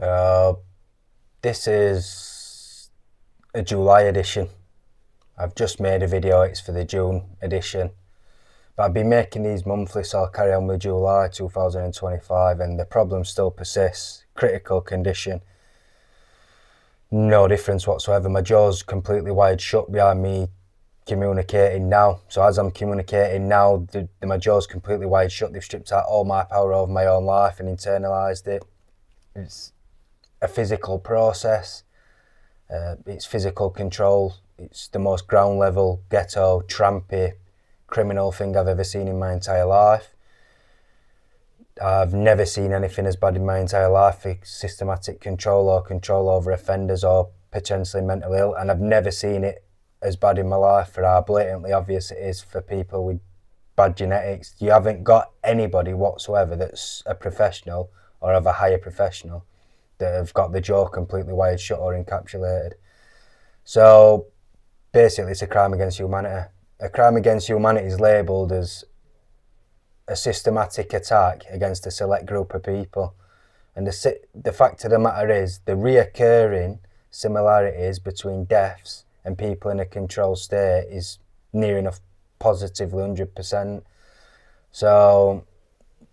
Uh, this is a July edition. I've just made a video, it's for the June edition. But I've been making these monthly, so I'll carry on with July 2025, and the problem still persists. Critical condition. No difference whatsoever. My jaw's completely wide shut behind me communicating now. So as I'm communicating now, my jaw's completely wide shut. They've stripped out all my power over my own life and internalised it. It's a physical process. It's physical control. It's the most ground level, ghetto, trampy, criminal thing I've ever seen in my entire life. I've never seen anything as bad in my entire life for systematic control or control over offenders or potentially mentally ill, and I've never seen it as bad in my life for how blatantly obvious it is for people with bad genetics. You haven't got anybody whatsoever that's a professional or of a higher professional that have got the jaw completely wired shut or encapsulated. So basically it's a crime against humanity. A crime against humanity is labelled as a systematic attack against a select group of people. And the fact of the matter is, the reoccurring similarities between deaths and people in a controlled state is near enough positively 100%. So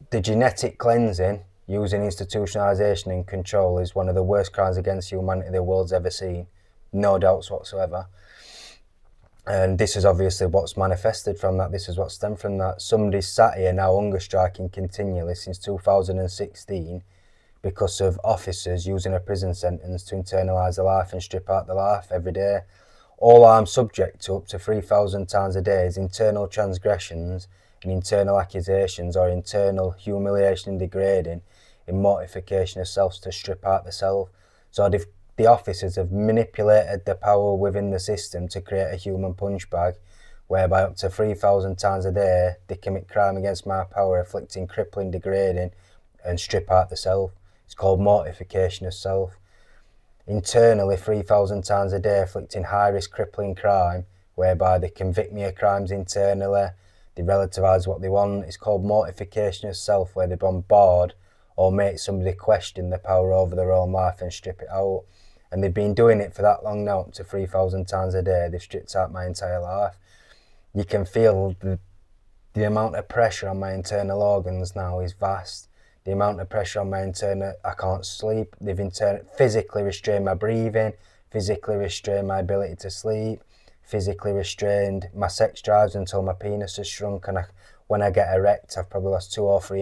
the genetic cleansing using institutionalisation and control is one of the worst crimes against humanity the world's ever seen. No doubts whatsoever. And this is obviously what's manifested from that. This is what stemmed from that. Somebody's sat here now hunger striking continually since 2016 because of officers using a prison sentence to internalise the life and strip out the life every day. All I'm subject to up to 3,000 times a day is internal transgressions and internal accusations or internal humiliation and degrading in mortification of self to strip out the self. So the officers have manipulated the power within the system to create a human punch bag, whereby up to 3,000 times a day they commit crime against my power, afflicting crippling, degrading, and strip out the self. It's called mortification of self. Internally, 3,000 times a day, afflicting high-risk crippling crime, whereby they convict me of crimes internally, they relativise what they want. It's called mortification of self, where they bombard or make somebody question the power over their own life and strip it out. And they've been doing it for that long now, up to 3,000 times a day. They've stripped out my entire life. You can feel the amount of pressure on my internal organs now is vast. The amount of pressure on my internal, I can't sleep. They've physically restrained my breathing, physically restrained my ability to sleep, physically restrained my sex drives until my penis has shrunk, and when I get erect, I've probably lost 2 or 3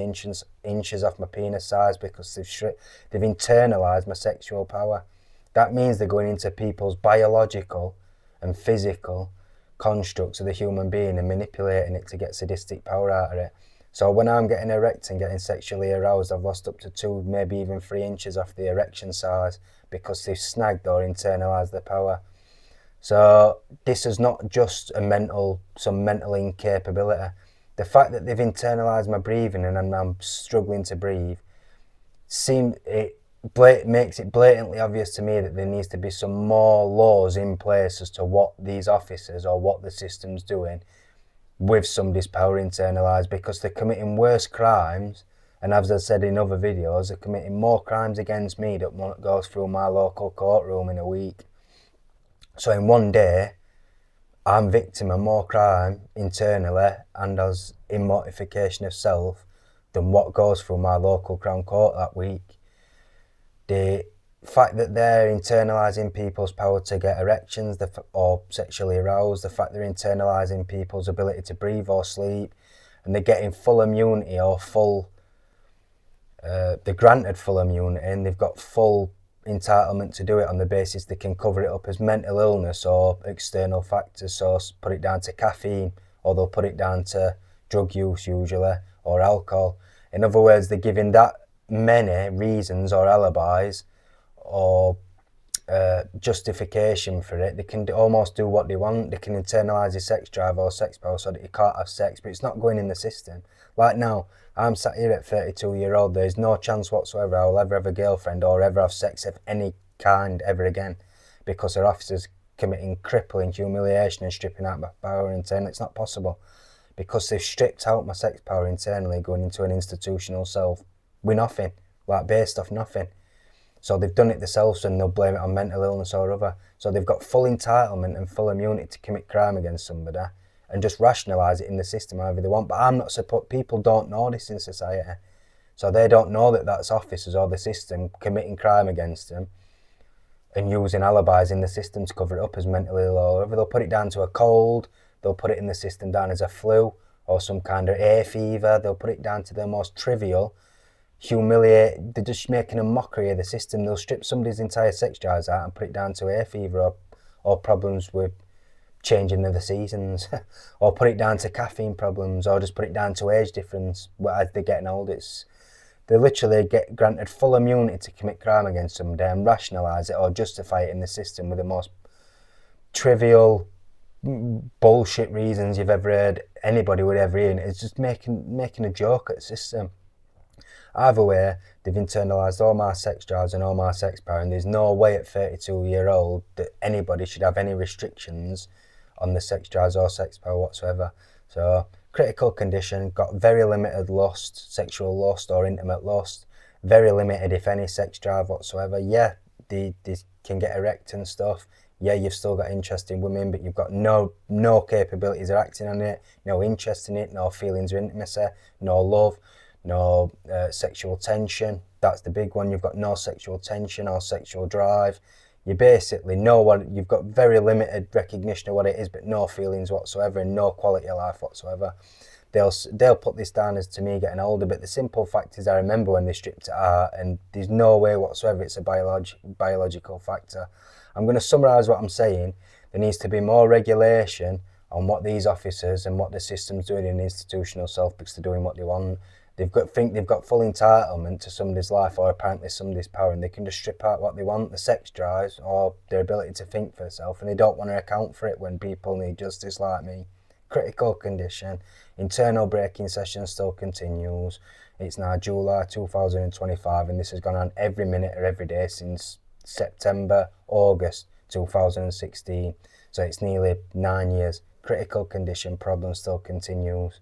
inches off my penis size because they've internalised my sexual power. That means they're going into people's biological and physical constructs of the human being and manipulating it to get sadistic power out of it. So when I'm getting erect and getting sexually aroused, I've lost up to 2, maybe even 3 inches off the erection size because they've snagged or internalised the power. So this is not just some mental incapability. The fact that they've internalised my breathing and I'm struggling to breathe, makes it blatantly obvious to me that there needs to be some more laws in place as to what these officers or what the system's doing with somebody's power internalised, because they're committing worse crimes, and as I said in other videos, they're committing more crimes against me that won't go through my local courtroom in a week. So in one day, I'm victim of more crime internally and as in mortification of self than what goes through my local Crown Court that week. The fact that they're internalising people's power to get erections or sexually aroused, the fact they're internalising people's ability to breathe or sleep, and they're getting full immunity or they're granted full immunity and they've got full entitlement to do it on the basis they can cover it up as mental illness or external factors, so put it down to caffeine, or they'll put it down to drug use usually, or alcohol. In other words, they're giving that many reasons or alibis or justification for it. They can almost do what they want. They can internalise your sex drive or sex power so that you can't have sex, but it's not going in the system. Like now, I'm sat here at 32-year-old, there's no chance whatsoever I will ever have a girlfriend or ever have sex of any kind ever again, because their officers committing crippling humiliation and stripping out my power internally. It's not possible, because they've stripped out my sex power internally, going into an institutional self with nothing, like based off nothing. So they've done it themselves and they'll blame it on mental illness or other. So they've got full entitlement and full immunity to commit crime against somebody and just rationalise it in the system however they want. But I'm not support. People don't know this in society. So they don't know that that's officers or the system committing crime against them and using alibis in the system to cover it up as mentally ill or whatever. They'll put it down to a cold, they'll put it in the system down as a flu or some kind of hay fever, they'll put it down to the most trivial, they're just making a mockery of the system. They'll strip somebody's entire sex drives out and put it down to hay fever or problems with changing of the seasons or put it down to caffeine problems or just put it down to age difference as they're getting old. They literally get granted full immunity to commit crime against somebody and rationalise it or justify it in the system with the most trivial bullshit reasons you've ever heard anybody would ever hear. It's just making a joke at the system. Either way, they've internalised all my sex drives and all my sex power, and there's no way at 32-year-old that anybody should have any restrictions on the sex drives or sex power whatsoever. So critical condition, got very limited lust, sexual lust or intimate lust, very limited if any sex drive whatsoever. Yeah, they can get erect and stuff. Yeah, you've still got interest in women, but you've got no capabilities of acting on it, no interest in it, no feelings of intimacy, no love, no sexual tension. That's the big one. You've got no sexual tension or sexual drive. You basically know what you've got, very limited recognition of what it is, but no feelings whatsoever and no quality of life whatsoever. They'll put this down as to me getting older, but the simple fact is I remember when they stripped it out, and there's no way whatsoever it's a biological factor. I'm going to summarise what I'm saying. There needs to be more regulation on what these officers and what the system's doing in institutional self, because they're doing what they want. They've got full entitlement to somebody's life or apparently somebody's power, and they can just strip out what they want, the sex drives or their ability to think for themselves, and they don't want to account for it when people need justice like me. Critical condition, internal breaking session still continues. It's now July 2025 and this has gone on every minute or every day since August 2016. So it's nearly 9 years. Critical condition problem still continues.